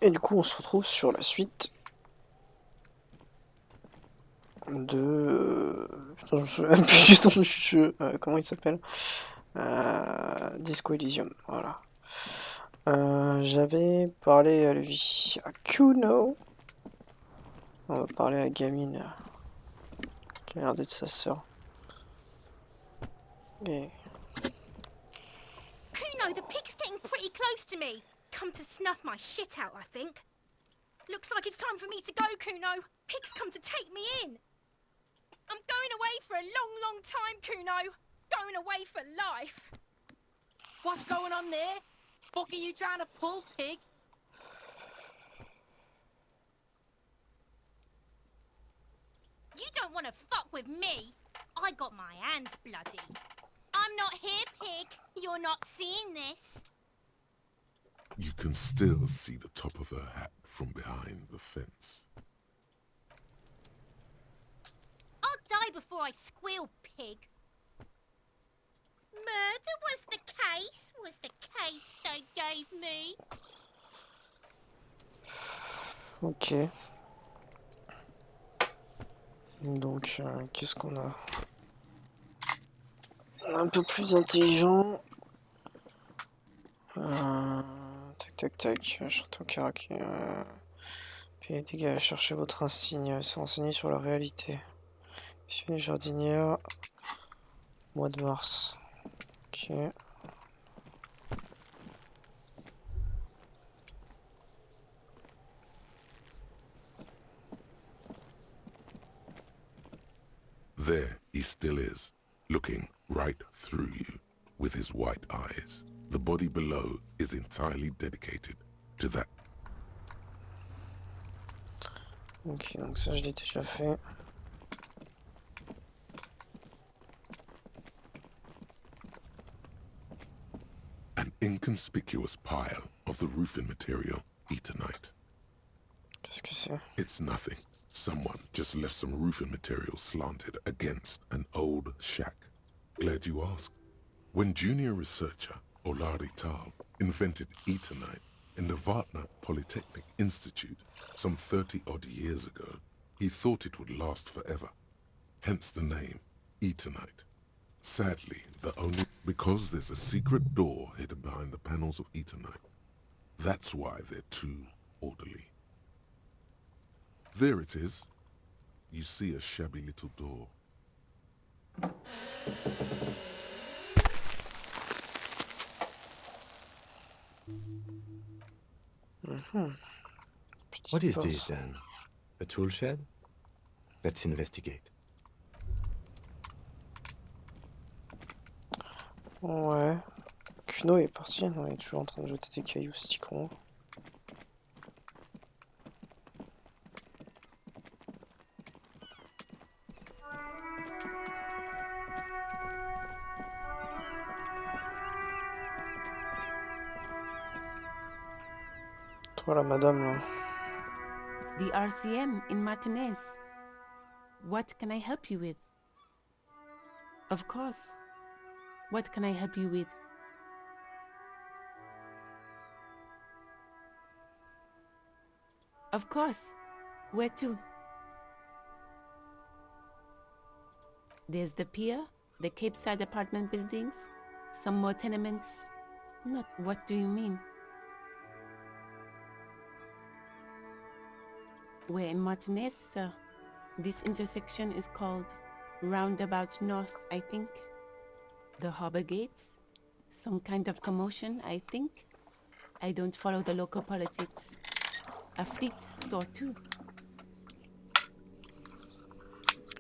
Et du coup, on se retrouve sur la suite de... Putain, je me souviens plus du nom du jeu. Comment il s'appelle? Disco Elysium, voilà. J'avais parlé à lui, à Kuno. On va parler à la gamine qui a l'air d'être sa sœur. Et... Kuno, the pig's getting pretty close to me. Come to snuff my shit out, I think. Looks like it's time for me to go, Kuno. Pig's come to take me in. I'm going away for a long, long time, Kuno. Going away for life. What's going on there? Fuck are you trying to pull, pig? You don't want to fuck with me. I got my hands bloody. I'm not here, pig. You're not seeing this. You can still see the top of her hat from behind the fence. I'll die before I squeal, pig. Murder was the case they gave me. Ok. Donc, qu'est-ce qu'on a? Un peu plus intelligent. Tac tac tac. Chanton karaoké. Puis dégâts, cherchez votre insigne. Se renseigner sur la réalité. Mission jardinière. Mois de mars. Ok. There he still is, looking right through you with his white eyes. The body below is entirely dedicated to that. Ok, donc ça je l'ai déjà fait. An inconspicuous pile of the roofing material, Eternite. Qu'est-ce que c'est? It's nothing. Someone just left some roofing material slanted against an old shack. Glad you asked. When junior researcher Olari Tal invented Eternite in the Vartna Polytechnic Institute some 30-odd years ago, he thought it would last forever. Hence the name, Eternite. Sadly, the only... because there's a secret door hidden behind the panels of Eternite. That's why they're too orderly. There it is. You see a shabby little door. What is this then? A tool shed? Let's investigate. Ouais. Kuno est parti, non, il est toujours en train de jeter des cailloux, ce petit con. Toi, la madame, là. The RCM in Martinez. What can I help you with? Of course. What can I help you with? Of course. Where to? There's the pier, the Cape Side apartment buildings, some more tenements. Not what do you mean? We're in Martinez, sir. This intersection is called Roundabout North, I think. The harbor gates? Some kind of commotion, I think. I don't follow the local politics. A fleet store too.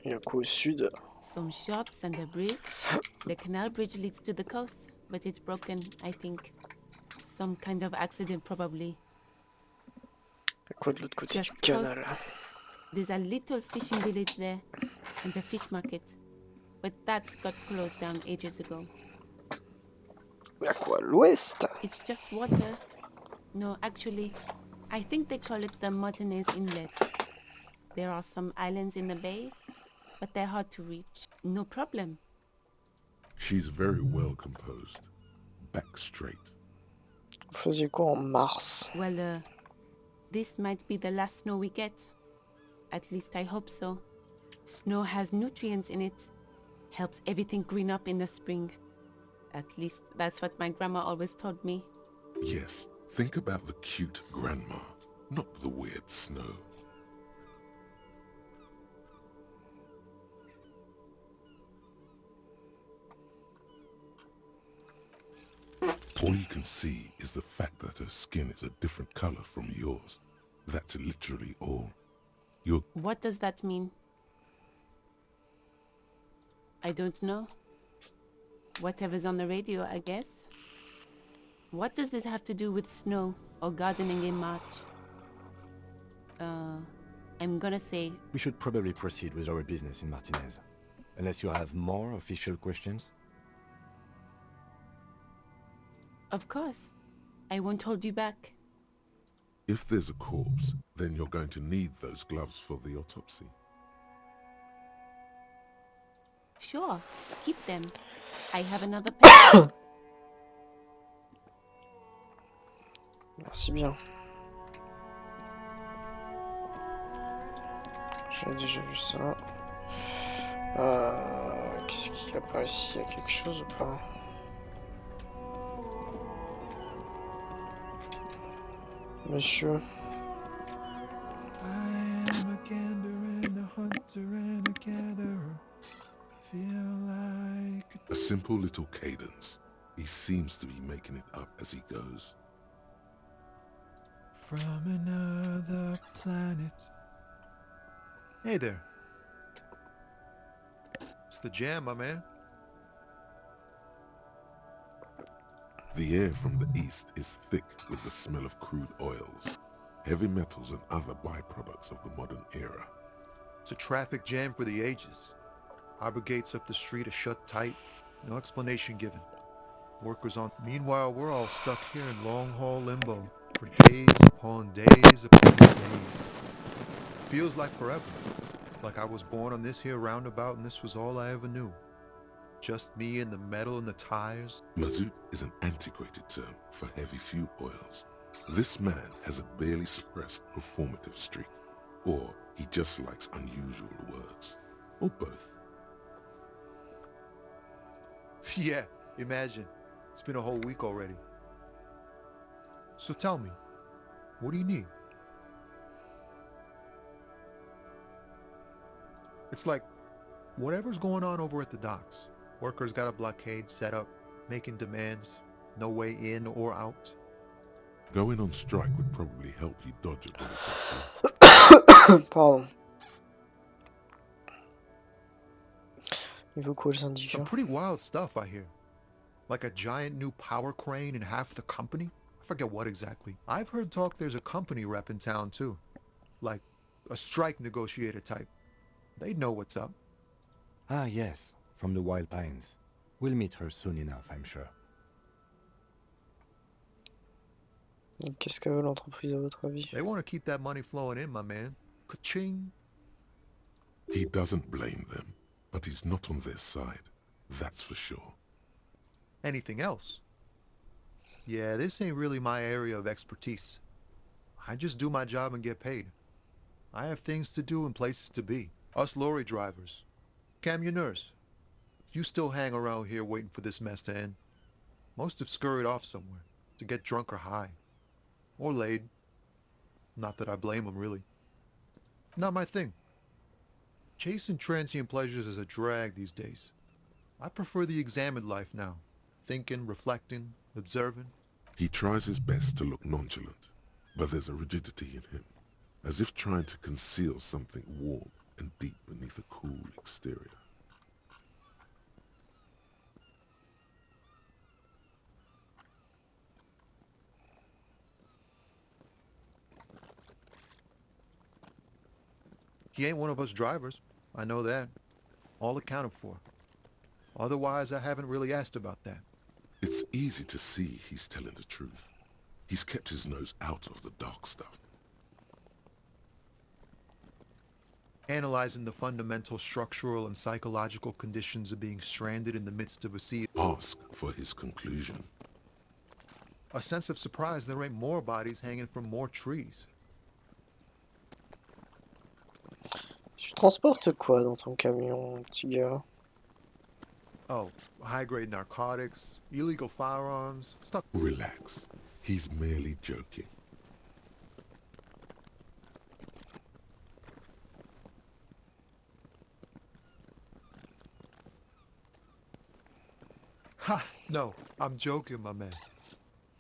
Il y a quoi au sud? Some shops and a bridge. The canal bridge leads to the coast, but it's broken, I think. Some kind of accident, probably. Il y a quoi de l'autre côté Just du canal? There's a little fishing village there, and a fish market. But that got closed down ages ago. Il y a quoi à l'ouest? It's just water. No, actually, I think they call it the Martinez Inlet. There are some islands in the bay, but they're hard to reach. No problem. She's very well composed. Back straight. Vous faisiez quoi en mars? Well, This might be the last snow we get. At least I hope so. Snow has nutrients in it. Helps everything green up in the spring. At least that's what my grandma always told me. Yes, think about the cute grandma, not the weird snow. All you can see is the fact that her skin is a different color from yours. That's literally all. What does that mean? I don't know. Whatever's on the radio, I guess. What does this have to do with snow or gardening in March? I'm gonna say... We should probably proceed with our business in Martinez. Unless you have more official questions? Of course. I won't hold you back. If there's a corpse, then you're going to need those gloves for the autopsy. Sure, keep them. I have another pair. Merci bien. J'ai déjà vu ça. Qu'est-ce qu'il y a par ici? Il y a quelque chose ou pas? Monsieur. I am a gander and a hunter and a gatherer. Feel like A simple little cadence. He seems to be making it up as he goes. from another planet. Hey there. It's the jam, my man. The air from the east is thick with the smell of crude oils, heavy metals and other byproducts of the modern era. It's a traffic jam for the ages. Harbor gates up the street are shut tight. No explanation given. Workers on. Meanwhile, we're all stuck here in long-haul limbo for days upon days upon days. Feels like forever. Like I was born on this here roundabout and this was all I ever knew. Just me and the metal and the tires. Mazout is an antiquated term for heavy fuel oils. This man has a barely suppressed performative streak, or he just likes unusual words, or both. Yeah, imagine. It's been a whole week already. So tell me, what do you need? It's like, whatever's going on over at the docks. Workers got a blockade set up, making demands, no way in or out. Going on strike would probably help you dodge a bullet. Pardon. Il veut quoi le Some syndicat? pretty wild stuff, I hear. Like a giant new power crane in half the company? I forget what exactly. I've heard talk there's a company rep in town too. Like a strike negotiator type. They'd know what's up. Ah, yes, from the Wild Pines. We'll meet her soon enough, I'm sure. Et qu'est-ce qu'elle veut l'entreprise à votre avis? They want to keep that money flowing in, my man. Ka-ching. He doesn't blame them, but he's not on their side, that's for sure. Anything else? Yeah, this ain't really my area of expertise. I just do my job and get paid. I have things to do and places to be. Us lorry drivers. Camionneurs. You still hang around here waiting for this mess to end. Most have scurried off somewhere to get drunk or high. Or laid. Not that I blame them, really. Not my thing. Chasing transient pleasures is a drag these days. I prefer the examined life now. Thinking, reflecting, observing. He tries his best to look nonchalant, but there's a rigidity in him, as if trying to conceal something warm and deep beneath a cool exterior. He ain't one of us drivers. I know that. All accounted for. Otherwise, I haven't really asked about that. It's easy to see he's telling the truth. He's kept his nose out of the dark stuff. Analyzing the fundamental structural and psychological conditions of being stranded in the midst of a sea. Ask for his conclusion. A sense of surprise there ain't more bodies hanging from more trees. transportes quoi dans ton camion, mon petit gars? Oh, high-grade narcotics, illegal firearms, stuff. Relax. He's merely joking. Ha! No, I'm joking, my man.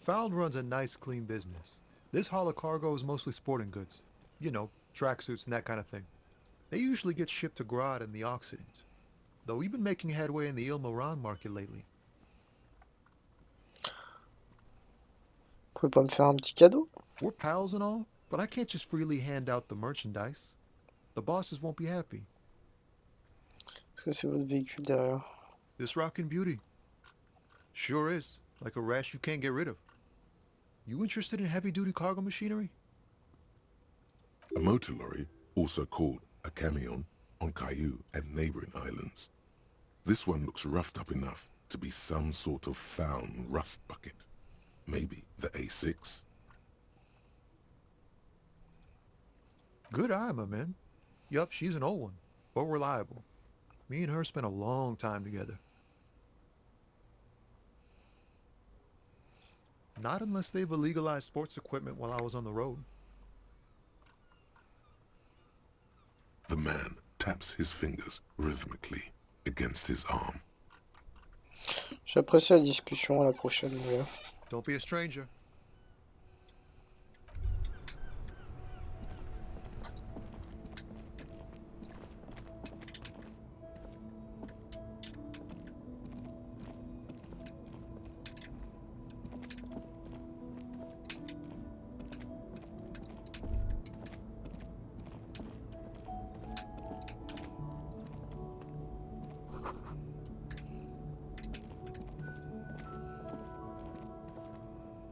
Found runs a nice, clean business. This haul of cargo is mostly sporting goods. You know, tracksuits and that kind of thing. They usually get shipped to Grodd and the Occident. Though we've been making headway in the Ilmaran market lately. Vous pouvez pas me faire un petit cadeau? We're pals and all, but I can't just freely hand out the merchandise. The bosses won't be happy. Est-ce que c'est votre véhicule derrière? This rockin' beauty. Sure is. Like a rash you can't get rid of. You interested in heavy-duty cargo machinery? A motor lorry, also called a camion, on Caillou and neighboring islands. This one looks roughed up enough to be some sort of found rust bucket. Maybe the A6. Good eye, my man. Yup, she's an old one, but reliable. Me and her spent a long time together. Not unless they've illegalized sports equipment while I was on the road. The man taps his fingers rhythmically against his arm. J'apprécie la discussion, à la prochaine, mon gars. Don't be a stranger.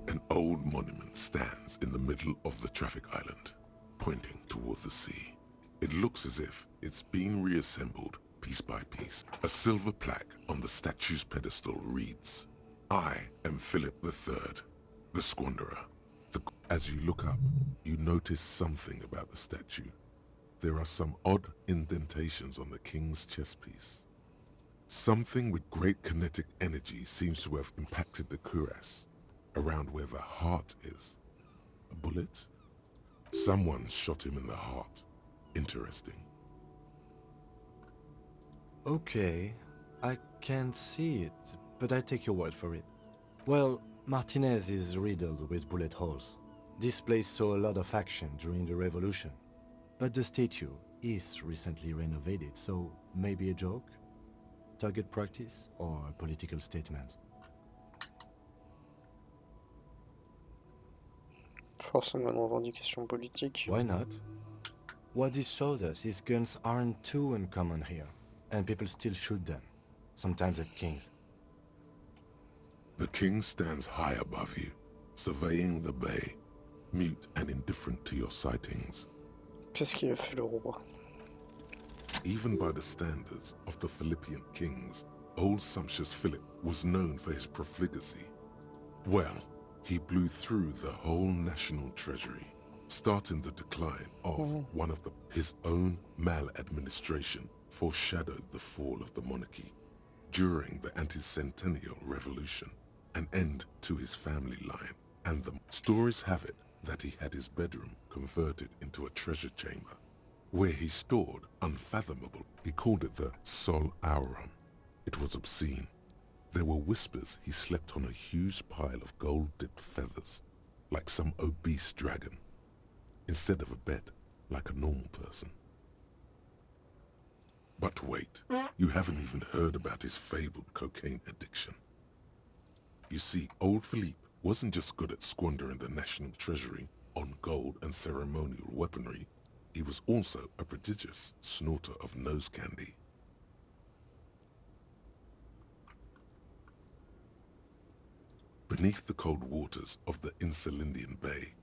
An old monument stands in the middle of the traffic island, pointing toward the sea. It looks as if it's been reassembled piece by piece. A silver plaque on the statue's pedestal reads, "I am Philip III, the Squanderer." As you look up, you notice something about the statue. There are some odd indentations on the king's chest piece. Something with great kinetic energy seems to have impacted the cuirass, around where the heart is. A bullet? Someone shot him in the heart. Interesting. Okay, I can't see it, but I take your word for it. Well, Martinez is riddled with bullet holes. This place saw a lot of action during the revolution. But the statue is recently renovated, so maybe a joke? Target practice or a political statement? Forcément une revendication politique. Why not? What this shows us is guns aren't too uncommon here, and people still shoot them, sometimes at kings. The king stands high above you, surveying the bay, mute and indifferent to your sightings. Qu'est-ce qu'il a fait le roi? Even by the standards of the Philippian kings, old sumptuous Philip was known for his profligacy. Well, he blew through the whole national treasury, starting the decline of his own maladministration foreshadowed the fall of the monarchy. During the anti-centennial revolution, an end to his family line, and the stories have it that he had his bedroom converted into a treasure chamber, where he stored unfathomable. He called it the Sol Aurum. It was obscene. There were whispers he slept on a huge pile of gold-dipped feathers, like some obese dragon, instead of a bed, like a normal person. But wait, you haven't even heard about his fabled cocaine addiction. You see, old Philippe wasn't just good at squandering the national treasury on gold and ceremonial weaponry, he was also a prodigious snorter of nose candy. Beneath the cold waters of the Insulindian Bay,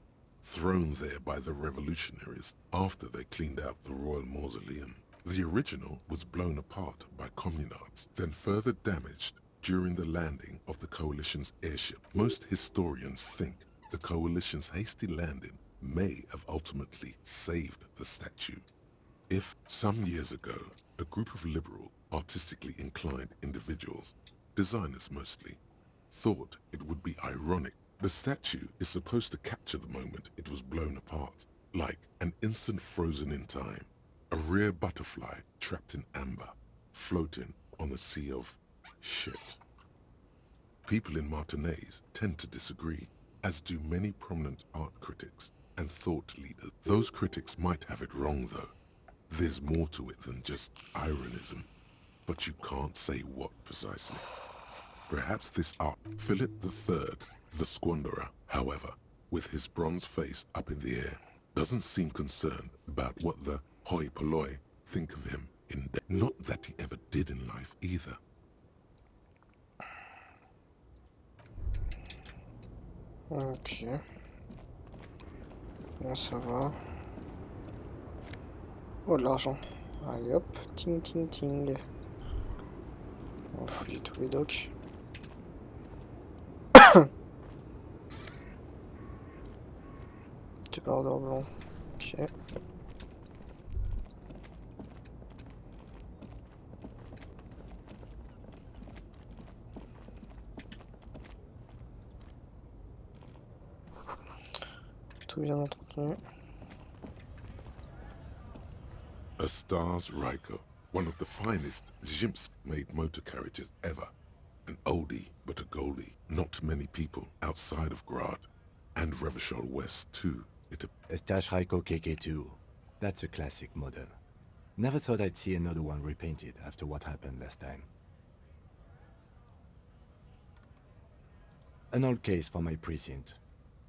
thrown there by the revolutionaries after they cleaned out the royal mausoleum, the original was blown apart by communards, then further damaged during the landing of the coalition's airship. Most historians think the coalition's hasty landing may have ultimately saved the statue. If some years ago, a group of liberal, artistically inclined individuals, designers mostly, thought it would be ironic, the statue is supposed to capture the moment it was blown apart, like an instant frozen in time, a rare butterfly trapped in amber, floating on a sea of shit. People in Martinaise tend to disagree, as do many prominent art critics and thought leaders. Those critics might have it wrong though. There's more to it than just ironism, but you can't say what precisely. Perhaps this art, Philip III, the Squanderer, however, with his bronze face up in the air, doesn't seem concerned about what the hoi polloi think of him in death. Not that he ever did in life either. Ok. Bon, ça va. Oh, de l'argent. Allez hop, ting ting ting. On va fouiller tous les docks. Débardeur blanc. Ok. Tout bien entretenu. A Stars Ryko, one of the finest Zhimsk-made motor carriages ever. An oldie, but a goldie. Not many people outside of Grad, and Revachol West too. A Stash Raiko KK2. That's a classic model. Never thought I'd see another one repainted after what happened last time. An old case for my precinct.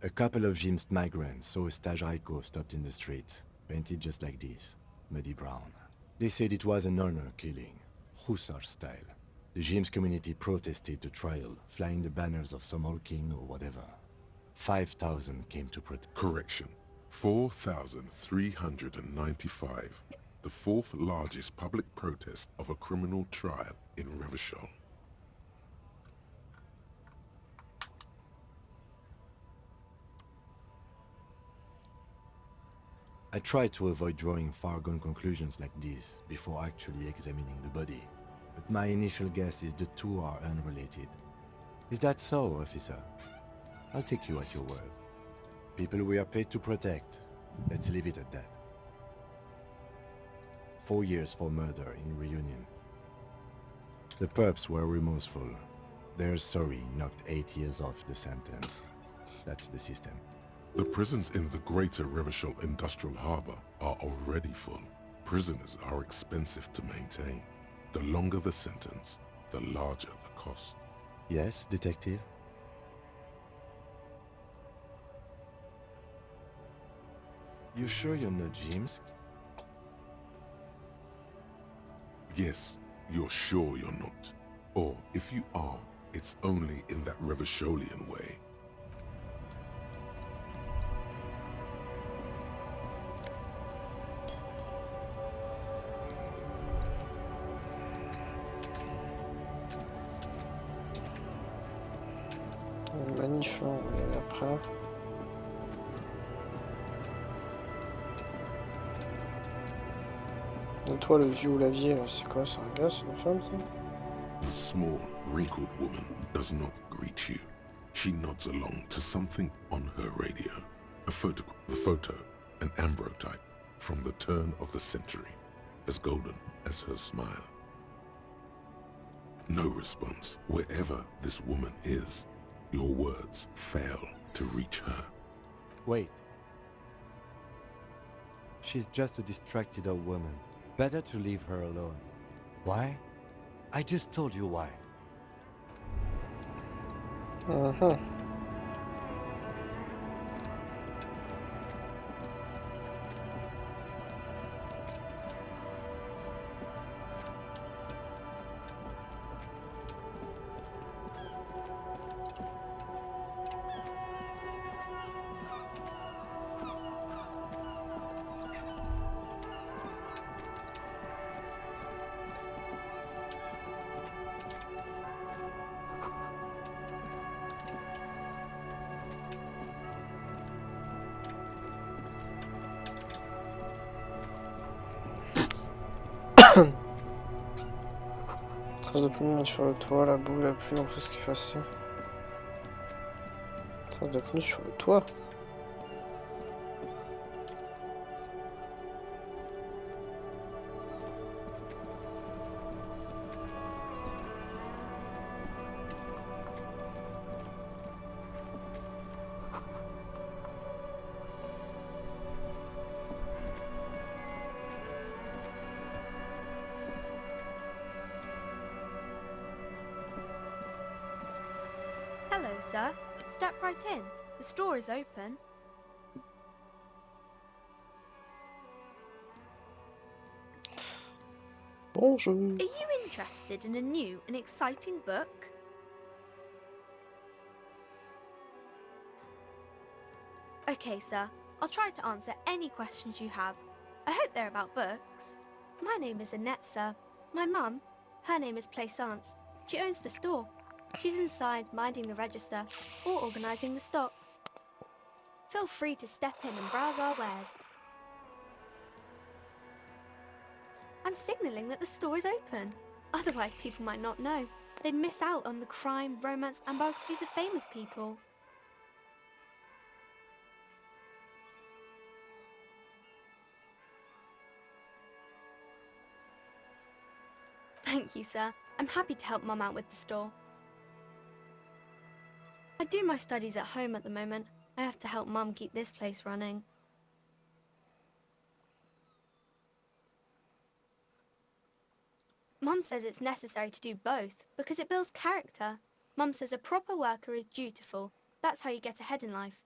A couple of Jim's migrants saw a Stash Raiko stopped in the street, painted just like this, muddy brown. They said it was an honor killing, Hussar style. The Jim's community protested the trial, flying the banners of some old king or whatever. 5,000 came to protest. Correction, 4,395. The fourth largest public protest of a criminal trial in Revachol. I tried to avoid drawing far-gone conclusions like this before actually examining the body, but my initial guess is the two are unrelated. Is that so, officer? I'll take you at your word. People we are paid to protect. Let's leave it at that. 4 years for murder in Reunion. The perps were remorseful. Their sorry knocked 8 years off the sentence. That's the system. The prisons in the greater Revachol Industrial Harbor are already full. Prisoners are expensive to maintain. The longer the sentence, the larger the cost. Yes, detective? You sure you're not Jimsk? Yes, you're sure you're not. Or if you are, it's only in that Revacholian way. Manif, on va y aller après. Et toi, le vieux ou la vieille, là, c'est quoi? C'est un gars, c'est une femme, ça? The small, wrinkled woman does not greet you. She nods along to something on her radio. A photo, the photo, an ambrotype from the turn of the century, as golden as her smile. No response. Wherever this woman is, your words fail to reach her. Wait. She's just a distracted old woman. Better to leave her alone. Why? I just told you why. Mhm. Trace de pneus sur le toit, la boue, la pluie, on peut ce effacer. Trace de pneus sur le toit. Hello, sir. Step right in. The store is open. Bonjour. Are you interested in a new and exciting book? Okay, sir. I'll try to answer any questions you have. I hope they're about books. My name is Annette, sir. My mum, her name is Plaisance. She owns the store. She's inside minding the register or organising the stock. Feel free to step in and browse our wares. I'm signalling that the store is open. Otherwise people might not know. They'd miss out on the crime, romance and biographies of famous people. Thank you, sir. I'm happy to help Mum out with the store. I do my studies at home at the moment. I have to help Mum keep this place running. Mum says it's necessary to do both because it builds character. Mum says a proper worker is dutiful. That's how you get ahead in life.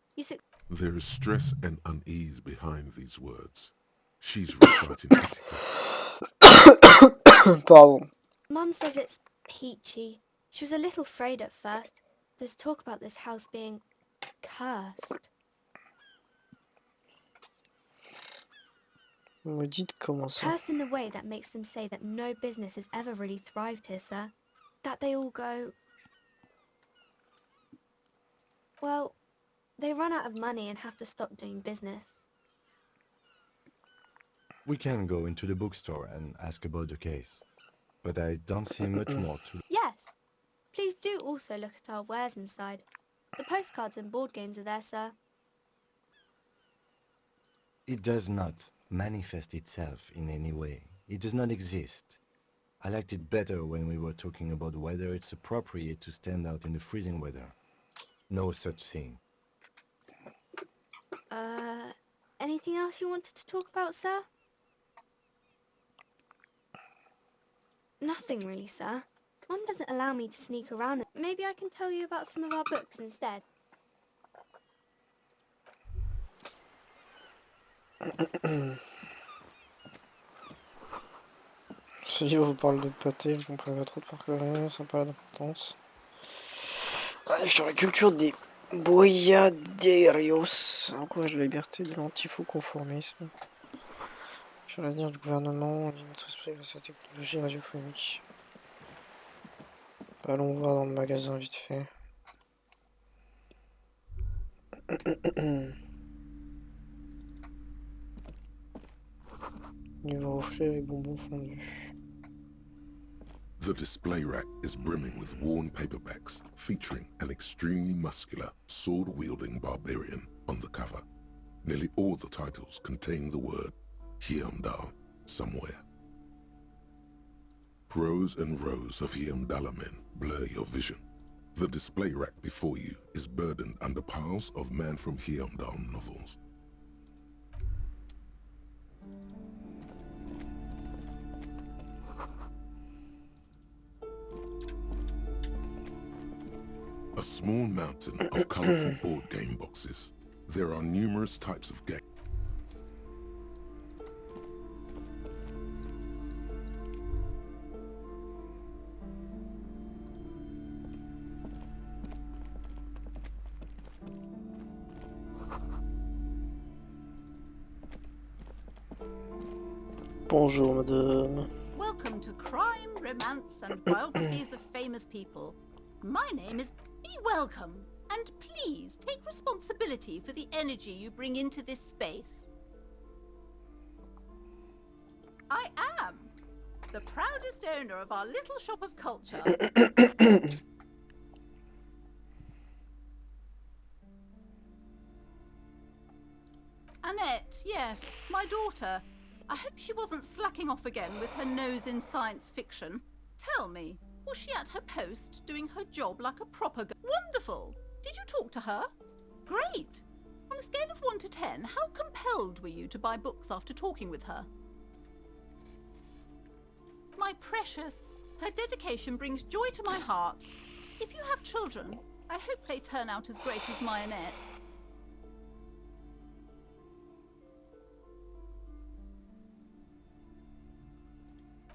There is stress and unease behind these words. She's reciting etiquette. Pardon. Mum says it's peachy. She was a little afraid at first. There's talk about this house being cursed. Maudite comment ça? Cursed in the way that makes them say that no business has ever really thrived here, sir. That they all go... Well, they run out of money and have to stop doing business. We can go into the bookstore and ask about the case, but I don't see much more to... Yes. Please do also look at our wares inside. The postcards and board games are there, sir. It does not manifest itself in any way. It does not exist. I liked it better when we were talking about whether it's appropriate to stand out in the freezing weather. No such thing. Anything else you wanted to talk about, sir? Nothing really, sir. Mum doesn't allow me to sneak around. Maybe I can tell you about some of our books instead. Ce livre vous parle de pâté, je comprends pas trop de parcourir, ça n'a pas d'importance. Allez, sur la culture des boyaderios, encourage la liberté de l'antifaux-conformisme. Sur l'avenir du gouvernement, on dit notre esprit grâce à la technologie radiophonique. Allons voir dans le magasin vite fait. Il va offrir les bonbons fondus. The display rack is brimming with worn paperbacks featuring an extremely muscular, sword-wielding barbarian on the cover. Nearly all the titles contain the word Hyamdall somewhere. Rows and rows of Hyamdalla men blur your vision. The display rack before you is burdened under piles of Man from Hyamdall novels. A small mountain of colorful board game boxes. There are numerous types of games. Bonjour, madame. Welcome to Crime, Romance and Biographies of Famous People. My name is... Be welcome, and please take responsibility for the energy you bring into this space. I am. the proudest owner of our little shop of culture. Annette, yes, my daughter. I hope she wasn't slacking off again with her nose in science fiction. Tell me, was she at her post doing her job like a proper girl? Wonderful! Did you talk to her? Great! On a scale of 1 to 10, how compelled were you to buy books after talking with her? My precious, her dedication brings joy to my heart. If you have children, I hope they turn out as great as my Annette.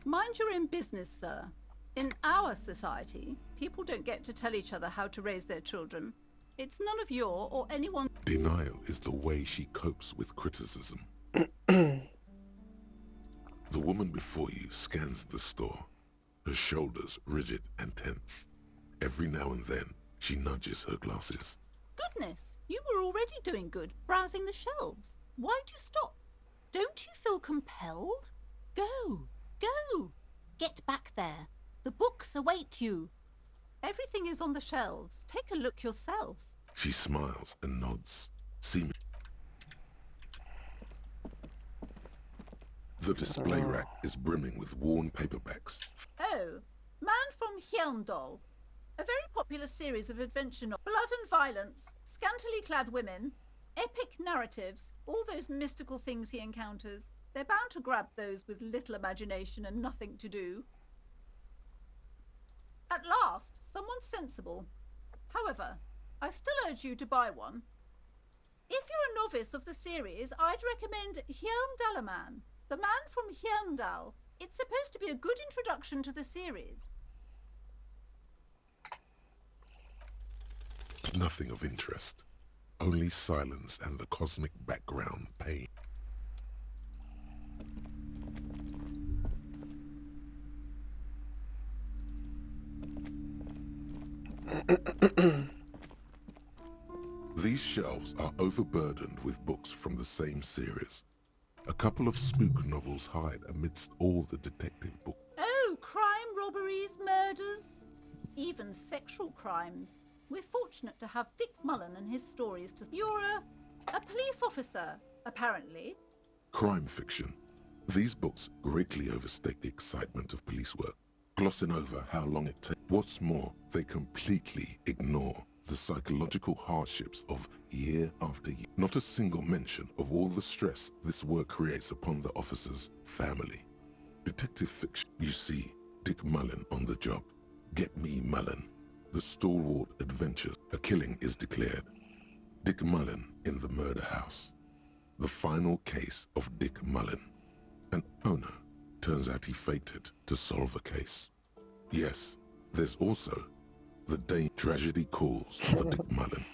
Mind your own business, sir. In our society, people don't get to tell each other how to raise their children. It's none of your or anyone's... Denial is the way she copes with criticism. The woman before you scans the store, her shoulders rigid and tense. Every now and then, she nudges her glasses. Goodness, you were already doing good, browsing the shelves. Why'd you stop? Don't you feel compelled? Go, go! Get back there. The books await you. Everything is on the shelves. Take a look yourself. She smiles and nods, seeming... The display rack is brimming with worn paperbacks. Oh, Man from Hjelmdal. A very popular series of adventure novels. Blood and violence, scantily clad women, epic narratives, all those mystical things he encounters. They're bound to grab those with little imagination and nothing to do. At last, someone sensible. However, I still urge you to buy one. If you're a novice of the series, I'd recommend Hjelmdalaman, the Man from Hjelmdal. It's supposed to be a good introduction to the series. Nothing of interest. Only silence and the cosmic background pain. These shelves are overburdened with books from the same series. A couple of spook novels hide amidst all the detective books. Oh, crime, robberies, murders, even sexual crimes. We're fortunate to have Dick Mullen and his stories to... You're a police officer, apparently. Crime fiction. These books greatly overstate the excitement of police work, glossing over how long it takes. What's more, they completely ignore the psychological hardships of year after year. Not a single mention of all the stress this work creates upon the officer's family. Detective fiction. You see Dick Mullen on the job. Get me Mullen. The stalwart adventures. A killing is declared. Dick Mullen in the murder house. The final case of Dick Mullen. An owner. Turns out he faked it to solve a case. Yes, there's also the day tragedy calls for Dick Mullen.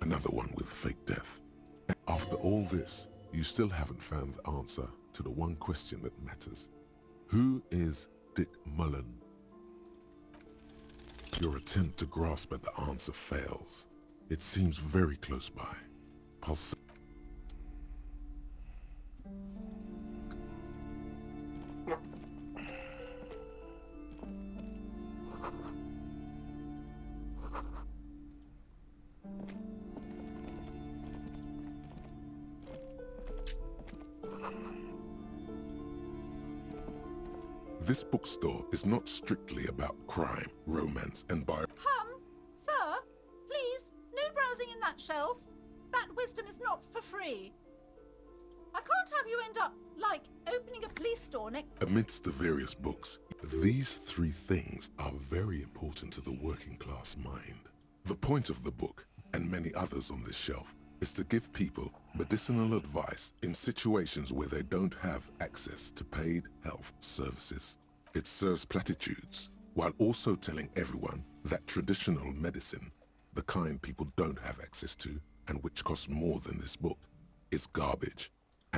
Another one with fake death. After all this, you still haven't found the answer to the one question that matters. Who is Dick Mullen? Your attempt to grasp at the answer fails. It seems very close by. I'll say this bookstore is not strictly about crime, romance, and bio. Sir, please, no browsing in that shelf. That wisdom is not for free. I can't have you end up, like, opening a police store next... Amidst the various books, these three things are very important to the working class mind. The point of the book, and many others on this shelf, is to give people medicinal advice in situations where they don't have access to paid health services. It serves platitudes, while also telling everyone that traditional medicine, the kind people don't have access to, and which costs more than this book, is garbage.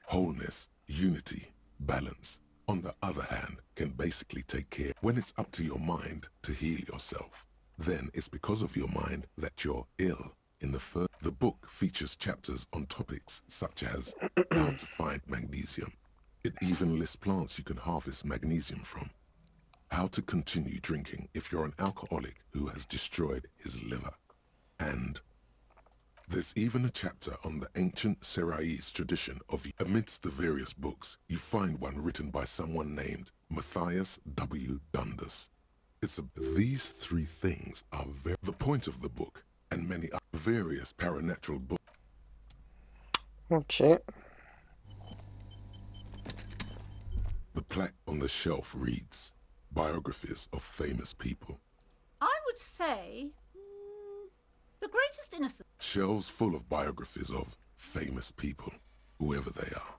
Wholeness, unity, balance, on the other hand, can basically take care. When it's up to your mind to heal yourself, then it's because of your mind that you're ill. In the book features chapters on topics such as how to find magnesium, It even lists plants you can harvest magnesium from. How to continue drinking if you're an alcoholic who has destroyed his liver. And there's even a chapter on the ancient Seraïs tradition of amidst the various books, you find one written by someone named Matthias W. Dundas. These three things are the point of the book and many various paranatural books. Ok. The plaque on the shelf reads, biographies of famous people. I would say the greatest innocence. Shelves full of biographies of famous people, whoever they are.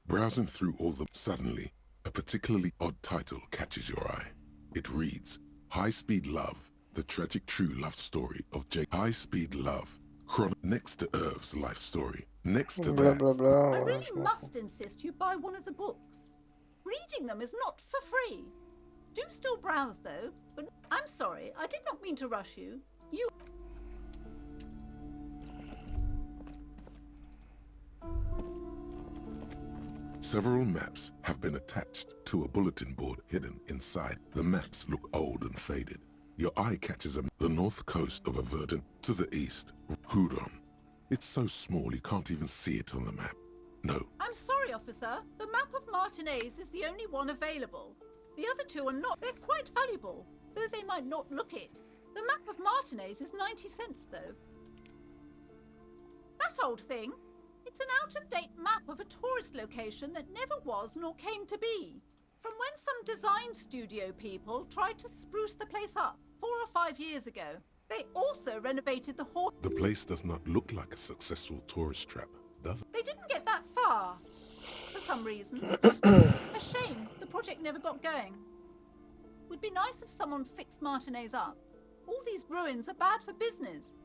Browsing through all them, suddenly, a particularly odd title catches your eye. It reads, High Speed Love, the tragic true love story of Jake. High Speed Love, next to Irv's life story. Next to Bla that, bla bla. I Ouais, really je m'en fous. must insist you buy one of the books. Reading them is not for free. Do still browse though, but I'm sorry, I did not mean to rush you. You... several maps have been attached to a bulletin board hidden inside. The maps look old and faded. Your eye catches the north coast of Averden, to the east, Huron. It's so small you can't even see it on the map. No, I'm sorry, officer. The map of Martinez is the only one available. The other two are not. They're quite valuable, though they might not look it. The map of Martinez is 90 cents, though. That old thing. It's an out-of-date map of a tourist location that never was nor came to be. From when some design studio people tried to spruce the place up 4 or 5 years ago. They also renovated the hall. the place does not look like a successful tourist trap, does it? They didn't get that far, for some reason. A shame the project never got going. Would be nice if someone fixed Martinez up. All these ruins are bad for business.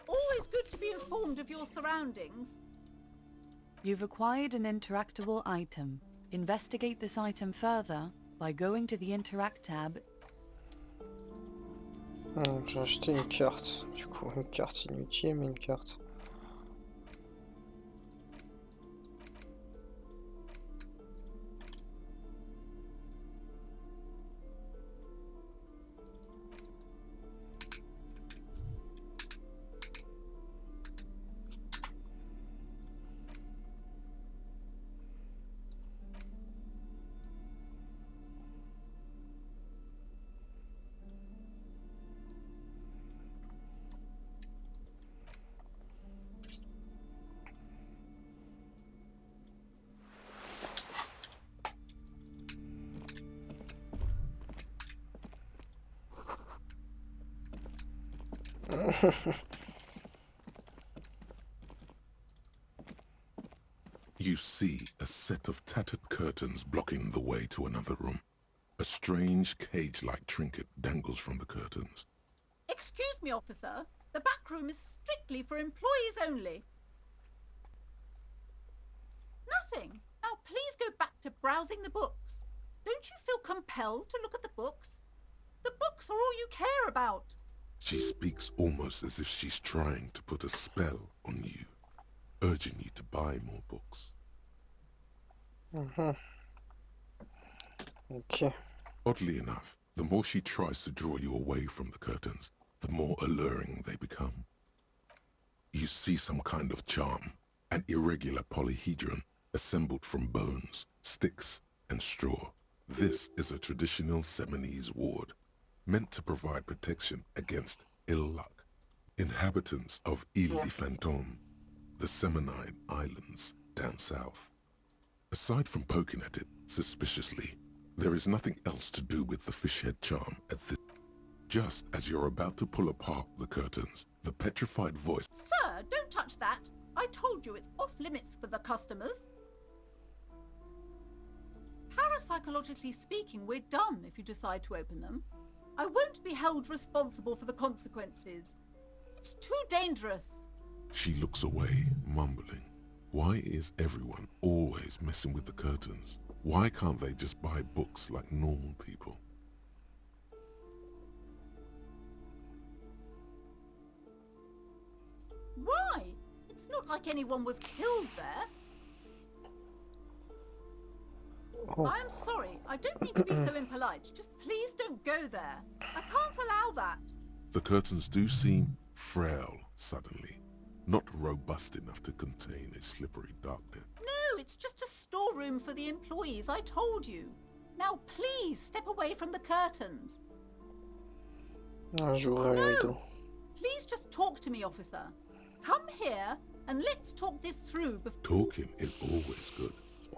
Always good to be informed of your surroundings. You've acquired an interactable item. Investigate this item further by going to the Interact tab. J'ai acheté une carte. Du coup, une carte inutile, mais une carte. You see a set of tattered curtains blocking the way to another room. A strange cage-like trinket dangles from the curtains. Excuse me, officer. The back room is strictly for employees only. Nothing. Now please go back to browsing the books. Don't you feel compelled to look at the books? The books are all you care about. She speaks almost as if she's trying to put a spell on you, urging you to buy more books. Ok. Oddly enough, the more she tries to draw you away from the curtains, the more alluring they become. You see some kind of charm, an irregular polyhedron assembled from bones, sticks, and straw. This is a traditional Seminese ward, meant to provide protection against ill luck. Inhabitants of Ile Fantôme, the Seminine Islands down south. Aside from poking at it suspiciously, there is nothing else to do with the fishhead charm at this. Just as you're about to pull apart the curtains, the petrified voice. Sir, don't touch that. I told you it's off limits for the customers. Parapsychologically speaking, we're done if you decide to open them. I won't be held responsible for the consequences. It's too dangerous. She looks away, mumbling. Why is everyone always messing with the curtains? Why can't they just buy books like normal people? Why? It's not like anyone was killed there. Oh, I'm sorry. I don't mean to be so impolite. Just please don't go there. I can't allow that. The curtains do seem frail suddenly, not robust enough to contain a slippery darknet. No, it's just a storeroom for the employees, I told you. Now please step away from the curtains. ah, j'ouvre les rideaux. Please just talk to me, officer. Come here and let's talk this through before... Talking is always good.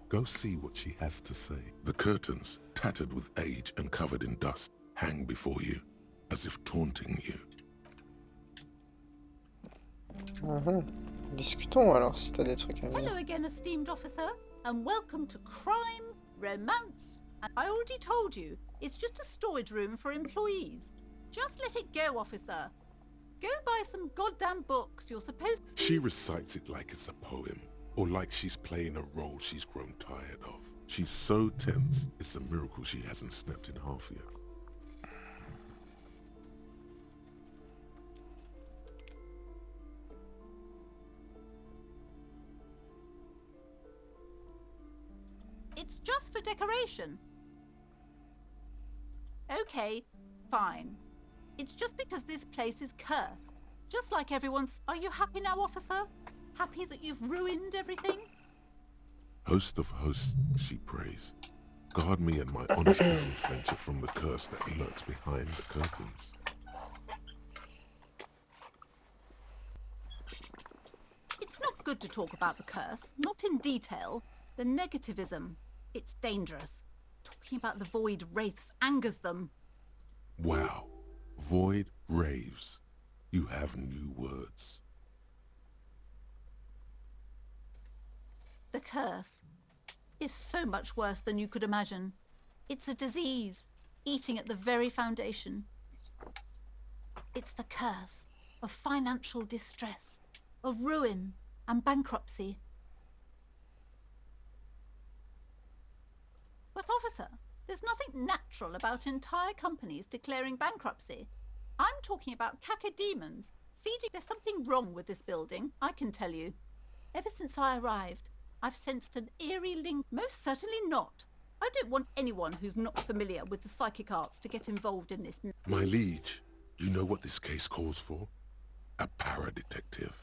Go see what she has to say. The curtains, tattered with age and covered in dust, hang before you, as if taunting you. Discutons alors si t'as des trucs à me dire. Hello again, esteemed officer, and welcome to crime, romance, and I already told you, it's just a storage room for employees. Just let it go, officer. Go buy some goddamn books. You're supposed... She recites it like it's a poem, or like she's playing a role she's grown tired of. She's so tense, it's a miracle she hasn't snapped in half yet. It's just for decoration. Okay, fine. It's just because this place is cursed. Just like everyone's... Are you happy now, officer? Happy that you've ruined everything? Host of hosts, she prays. Guard me and my honest business venture from the curse that lurks behind the curtains. It's not good to talk about the curse, not in detail. The negativism, it's dangerous. Talking about the void wraiths angers them. Wow. Void raves. You have new words. The curse is so much worse than you could imagine. It's a disease, eating at the very foundation. It's the curse of financial distress, of ruin and bankruptcy. But officer, there's nothing natural about entire companies declaring bankruptcy. I'm talking about cacodemons feeding... There's something wrong with this building, I can tell you. Ever since I arrived, I've sensed an eerie link. Most certainly not. I don't want anyone who's not familiar with the psychic arts to get involved in this. My liege, you know what this case calls for? A para-detective.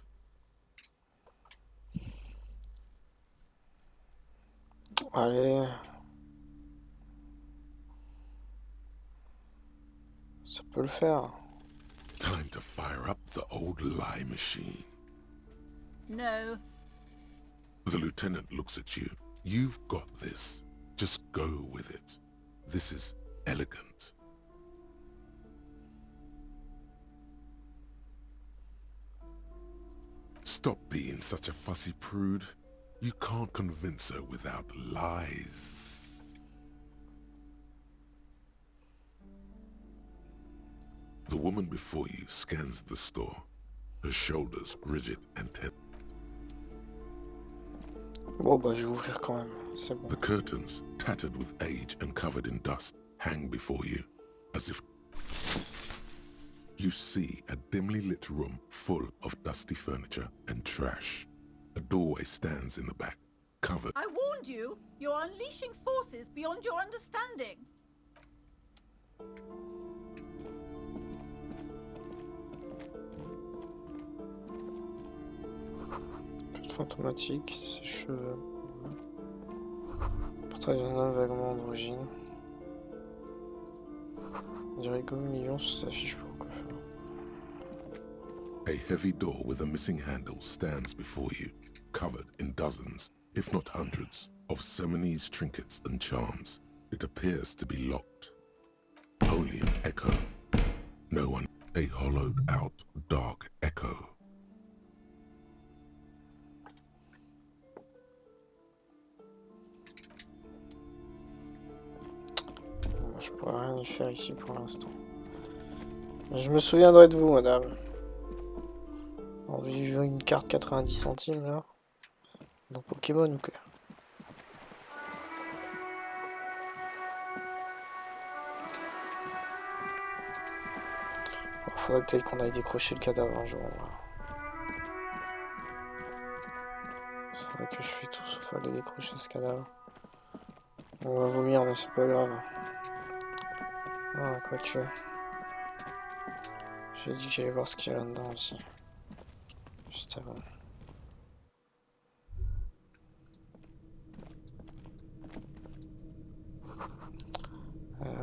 Allez. Ça peut le faire. Time to fire up the old lie machine. No. The lieutenant looks at you. You've got this. Just go with it. This is elegant. Stop being such a fussy prude. You can't convince her without lies. The woman before you scans the store, her shoulders rigid and tense. Bon bah je vais ouvrir quand même, c'est bon. The curtains, tattered with age and covered in dust, hang before you, as if... You see a dimly lit room full of dusty furniture and trash. A doorway stands in the back, covered... I warned you! You're unleashing forces beyond your understanding! Automatique, ses cheveux. Portrait d'un homme vaguement androgyne. On dirait comme million sur sa fiche pour coiffeur. A heavy door with a missing handle stands before you, covered in dozens, if not hundreds, of Seminese trinkets and charms. It appears to be locked. Only an echo. No one. A hollowed-out, dark echo. Je pourrais rien y faire ici pour l'instant. Je me souviendrai de vous, madame. On veut une carte 90 centimes là. Dans Pokémon ou quoi? faudrait peut-être qu'on aille décrocher le cadavre un jour. C'est vrai que je fais tout sauf aller décrocher ce cadavre. On va vomir, mais c'est pas grave. Ah, quoique. J'ai dit que j'allais voir ce qu'il y a là-dedans aussi. Juste avant.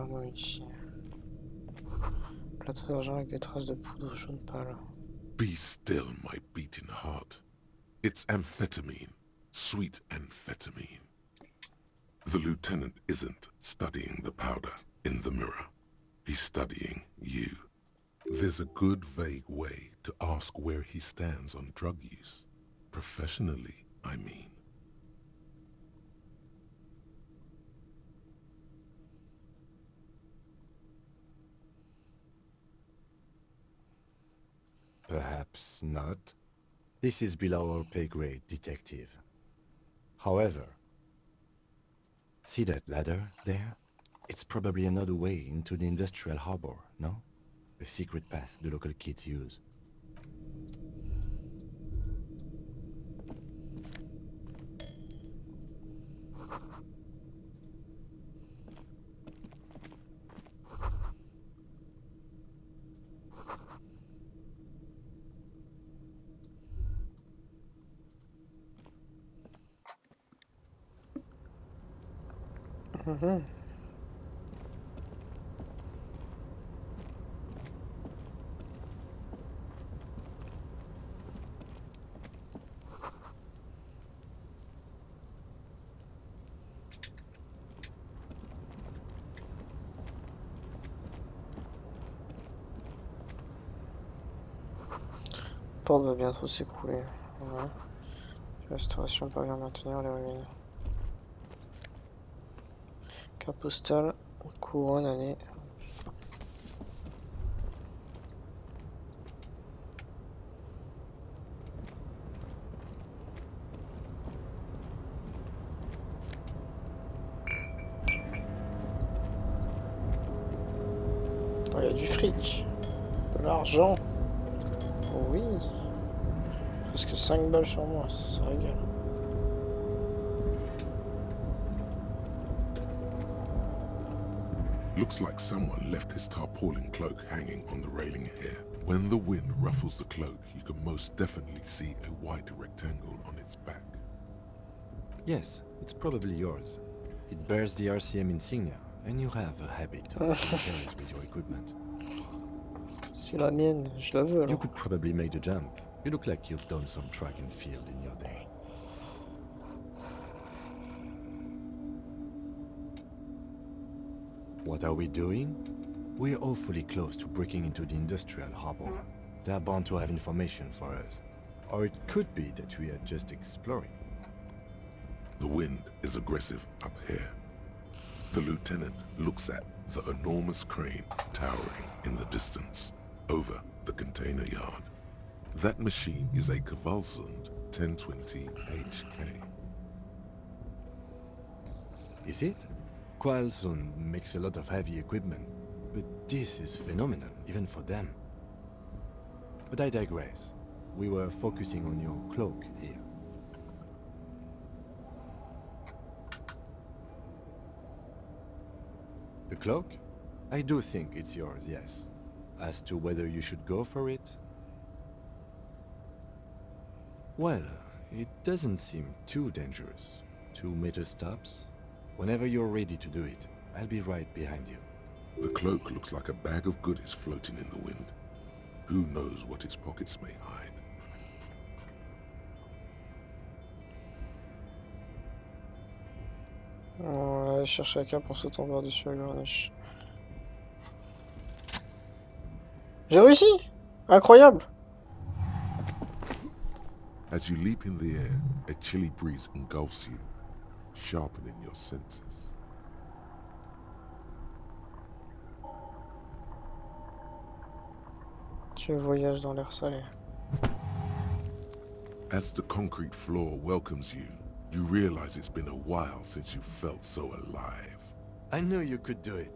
Moi ici. Plateau d'argent avec des traces de poudre jaune pâle. Be still, my beating heart. It's amphetamine. Sweet amphetamine. The lieutenant isn't studying the powder in the mirror. He's studying you. There's a good vague way to ask where he stands on drug use. Professionally, I mean. Perhaps not. This is below our pay grade, detective. However, see that ladder there? It's probably another way into the industrial harbor, no? A secret path the local kids use. La porte va bientôt s'écrouler. Ouais. La restauration parvient à maintenir les ruines. Carte postale, couronne, année. Oh, il y a du fric. De l'argent. Oh oui. Presque 5 balles sur moi, ça régale. Looks like someone left his tarpaulin cloak hanging on the railing here. When the wind ruffles the cloak, you can most definitely see a white rectangle on its back. Yes, it's probably yours. It bears the RCM insignia, and you have a habit of being careless with your equipment. C'est la mienne, je la veux You alors. could probably make the jump. You look like you've done some track and field in your day. What are we doing? We're awfully close to breaking into the industrial harbor. They're bound to have information for us. Or it could be that we are just exploring. The wind is aggressive up here. The lieutenant looks at the enormous crane towering in the distance over the container yard. That machine is a Kvalsund 1020 HK. Is it? Kvalsund makes a lot of heavy equipment, but this is phenomenal, even for them. But I digress. We were focusing on your cloak here. The cloak? I do think it's yours, yes. As to whether you should go for it? Well, it doesn't seem too dangerous. 2 meter stops. Whenever you're ready to do it, I'll be right behind you. The cloak looks like a bag of goodies floating in the wind. Who knows what its pockets may hide? On va aller chercher la cape en sautant par-dessus la corniche. J'ai réussi! Incroyable! As you leap in the air, a chilly breeze engulfs you, sharpening your senses. Tu voyages dans l'air salé. As the concrete floor welcomes you, you realize it's been a while since you felt so alive. I knew you could do it.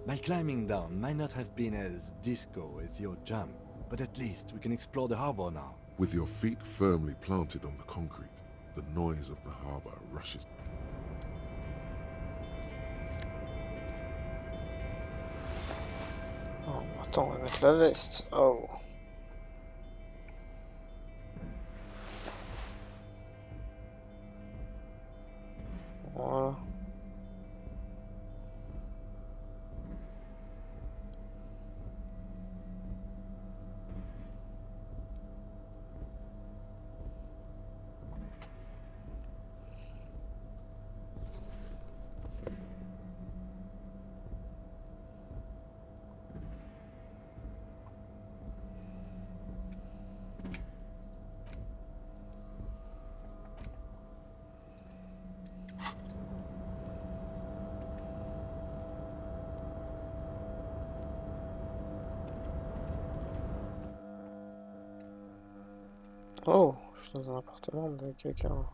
My climbing down might not have been as disco as your jump, but at least we can explore the harbor now. With your feet firmly planted on the concrete, the noise of the harbor rushes. Oh, attends, on va mettre la veste. Oh. Voilà. Oh, je suis dans un appartement de quelqu'un.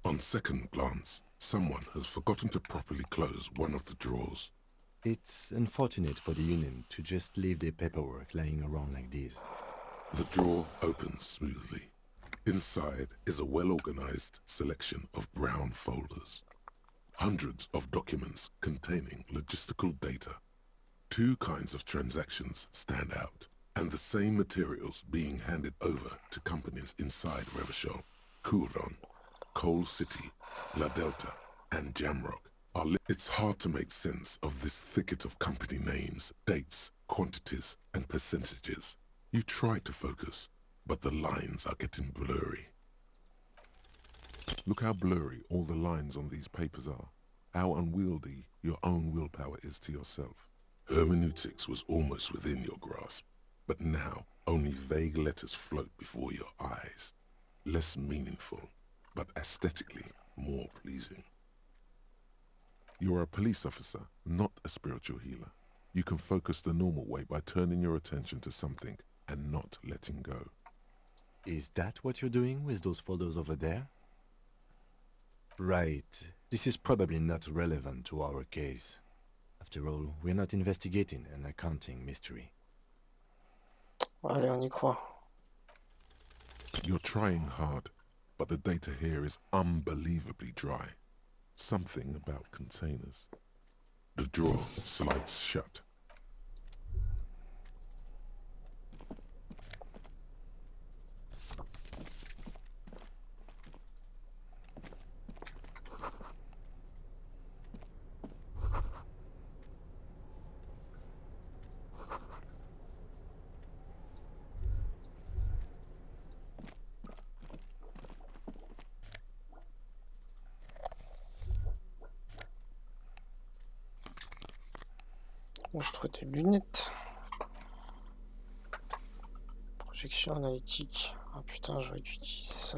On second glance, someone has forgotten to properly close one of the drawers. It's unfortunate for the Union to just leave their paperwork lying around like this. The drawer opens smoothly. Inside is a well-organized selection of brown folders. Hundreds of documents containing logistical data. Two kinds of transactions stand out, and the same materials being handed over to companies inside Revachol, Couron, Coal City, La Delta, and Jamrock. It's hard to make sense of this thicket of company names, dates, quantities, and percentages. You try to focus, but the lines are getting blurry. Look how blurry all the lines on these papers are. How unwieldy your own willpower is to yourself. Hermeneutics was almost within your grasp, but now only vague letters float before your eyes. Less meaningful, but aesthetically more pleasing. You are a police officer, not a spiritual healer. You can focus the normal way by turning your attention to something and not letting go. Is that what you're doing with those folders over there? Right. This is probably not relevant to our case. After all, we're not investigating an accounting mystery. Allez, on y croit. You're trying hard, but the data here is unbelievably dry. Something about containers. The drawer slides shut. Bon, je trouve des lunettes. Projection analytique. Ah putain, j'aurais dû utiliser ça.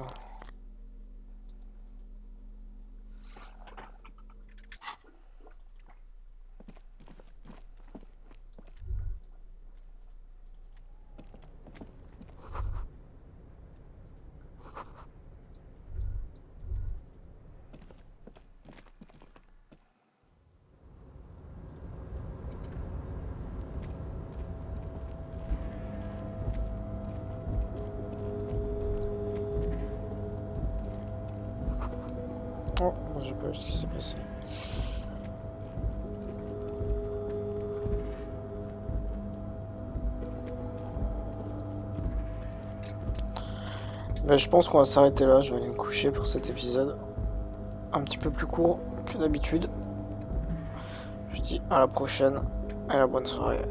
Oh, moi j'ai pas vu ce qui s'est passé. Ben, je pense qu'on va s'arrêter là, je vais aller me coucher pour cet épisode. Un petit peu plus court que d'habitude. Je dis à la prochaine et à la bonne soirée.